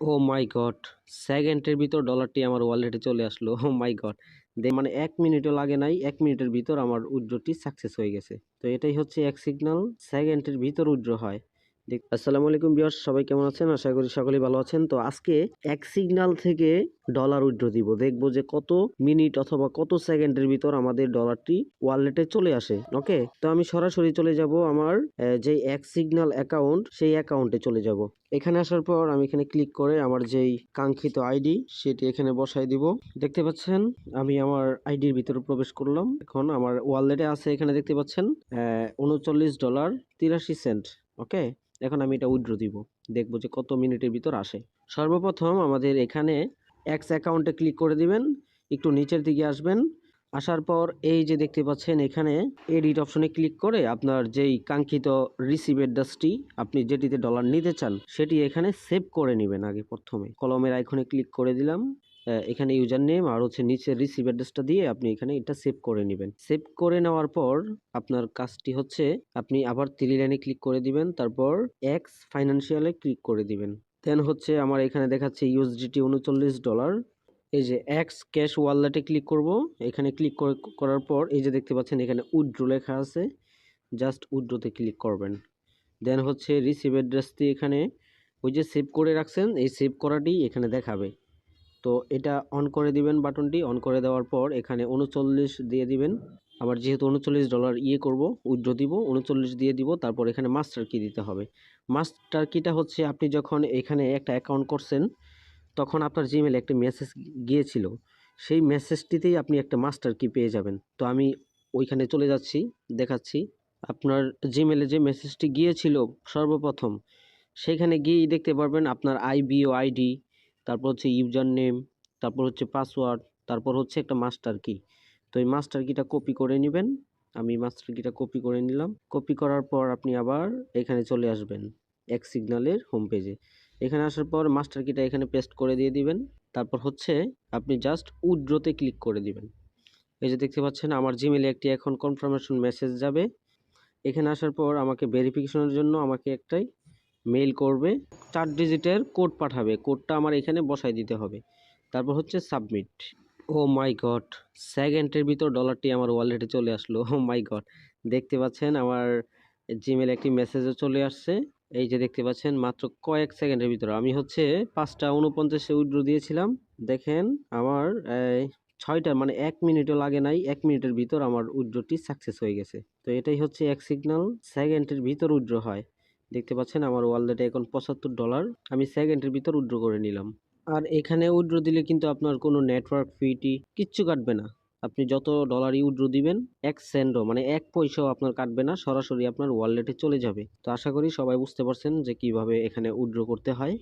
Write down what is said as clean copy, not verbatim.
ও মাই god! সেকেন্ডের ভিতর ডলারটি আমার ওয়ালেটে চলে আসলো। ও মাই গড! মানে ১ মিনিটও লাগে নাই। ১ মিনিটের ভিতর আমার উইথড্রটি সাকসেস হয়ে গেছে। তো এটাই হচ্ছে এক সিগন্যাল, সেকেন্ডের ভিতর উইথড্র হয়। আসসালামু আলাইকুম ভিউয়ার্স, সবাই কেমন আছেন? আশা করি সকলেই ভালো আছেন। তো আজকে এক সিগন্যাল থেকে ডলার উইথড্র দিব। দেখব যে কত মিনিট অথবা কত সেকেন্ডের ভিতর আমাদের ডলারটি ওয়ালেটে চলে আসে। ওকে? তো আমি সরাসরি চলে যাব আমার যে এক সিগন্যাল অ্যাকাউন্ট, সেই অ্যাকাউন্টে চলে যাব। এখানে আসার পর আমি এখানে ক্লিক করে আমার যেই কাঙ্ক্ষিত আইডি সেটি এখানে বসায় দিব। দেখতে পাচ্ছেন আমি আমার আইডির ভিতরে প্রবেশ করলাম। এখন আমার ওয়ালেটে আছে, এখানে দেখতে পাচ্ছেন $39.83। ওকে, এখন আমি এটা উইথড্র দিব। দেখবো যে কত মিনিটের ভিতর আসে। সর্বপ্রথম আমাদের এখানে এক্স অ্যাকাউন্টে ক্লিক করে দিবেন, একটু নিচের দিকে আসবেন। আসার পর এই যে দেখতে পাচ্ছেন এখানে এডিট অপশনে ক্লিক করে আপনার যেই কাঙ্ক্ষিত রিসিভ অ্যাড্রেসটি আপনি যেটিতে ডলার নিতে চান সেটি এখানে সেভ করে নেবেন। আগে প্রথমে কলমের আইকনে ক্লিক করে দিলাম। এখানে ইউজার নেম আর হচ্ছে নিচে রিসিভ অ্যাড্রেসটা দিয়ে আপনি এখানে এটা সেভ করে নেবেন। সেভ করে নেওয়ার পর আপনার কাজটি হচ্ছে আপনি আবার 3 লাইনে ক্লিক করে দিবেন, তারপর এক্স ফাইন্যান্সিয়ালে ক্লিক করে দিবেন। দেন হচ্ছে আমার এখানে দেখাচ্ছে ইউএসডিটি $39। এই যে এক্স ক্যাশ ওয়ালেটে ক্লিক করব। এখানে ক্লিক করার পর এই যে দেখতে পাচ্ছেন এখানে উইথড্র লেখা আছে, জাস্ট উইথড্রতে ক্লিক করবেন। দেন হচ্ছে রিসিভ অ্যাড্রেসটি এখানে ওই যে সেভ করে রাখছেন এই সেভ করাটি এখানে দেখাবে। তো এটা অন করে দিবেন, বাটনটি অন করে দেওয়ার পর এখানে 39 দিয়ে দিবেন। আবার যেহেতু $39 করব, উইথড্র দিব, 39 দিয়ে দিব। তারপর এখানে মাস্টার কি দিতে হবে। মাস্টার কিটা হচ্ছে আপনি যখন এখানে একটা অ্যাকাউন্ট করছেন তখন আপনার জিমেলে একটা মেসেজ গিয়েছিল, সেই মেসেজটিতেই আপনি একটা মাস্টার কি পেয়ে যাবেন। তো আমি ওইখানে চলে যাচ্ছি, দেখাচ্ছি। আপনার জিমেলে যে মেসেজটি গিয়েছিল সর্বপ্রথম, সেখানে গিয়েই দেখতে পারবেন আপনার আইবিও আইডি, তারপর হচ্ছে ইউজার নেম, তারপর হচ্ছে পাসওয়ার্ড, তারপর হচ্ছে একটা মাস্টার কি। তো এই মাস্টার কিটা কপি করে নেবেন। আমি মাস্টার কিটা কপি করে নিলাম। কপি করার পর আপনি আবার এখানে চলে আসবেন এক সিগন্যালের হোম পেজে। এখানে আসার পর মাস্টার কিটা এখানে পেস্ট করে দিয়ে দিবেন। তারপর হচ্ছে আপনি জাস্ট উইথড্রতে ক্লিক করে দিবেন। এই যে দেখতে পাচ্ছেন আমার জিমেলে একটি এখন কনফার্মেশন মেসেজ যাবে। এখানে আসার পর আমাকে ভেরিফিকেশনের জন্য আমাকে একটাই মেইল করবে, 4 ডিজিটের কোড পাঠাবে। কোডটা আমার এখানে বসাই দিতে হবে। তারপর হচ্ছে সাবমিট। ও মাই গড! সেকেন্ডের ভিতর ডলারটি আমার ওয়ালেটে চলে আসলো। ও মাই গড! দেখতে পাচ্ছেন আমার জিমেলে একটি মেসেজও চলে আসছে। এই যে দেখতে পাচ্ছেন মাত্র কয়েক সেকেন্ডের ভিতরে আমি হচ্ছে 5:49 উইথড্র দিয়েছিলাম। দেখেন আমার 6টা মানে 1 মিনিটও লাগে নাই। 1 মিনিটের ভিতর আমার উইথড্রটি সাকসেস হয়ে গেছে। তো এটাই হচ্ছে এক সিগন্যাল, সেকেন্ডের ভিতর উইথড্র হয়। দেখতে পাচ্ছেন আমার ওয়ালেটে এখন $75 আমি সেকেন্ডের ভিতর উইথড্র করে নিলাম। আর এখানে উইথড্র দিলে কিন্তু আপনার কোনো নেটওয়ার্ক ফি কিচ্ছু কাটবে না। আপনি যত ডলারই উইথড্র দিবেন 1 সেন্টও মানে 1 পয়সাও আপনার কাটবে না, সরাসরি আপনার ওয়ালেটে চলে যাবে। তো আশা করি সবাই বুঝতে পারছেন যে কিভাবে এখানে উইথড্র করতে হয়।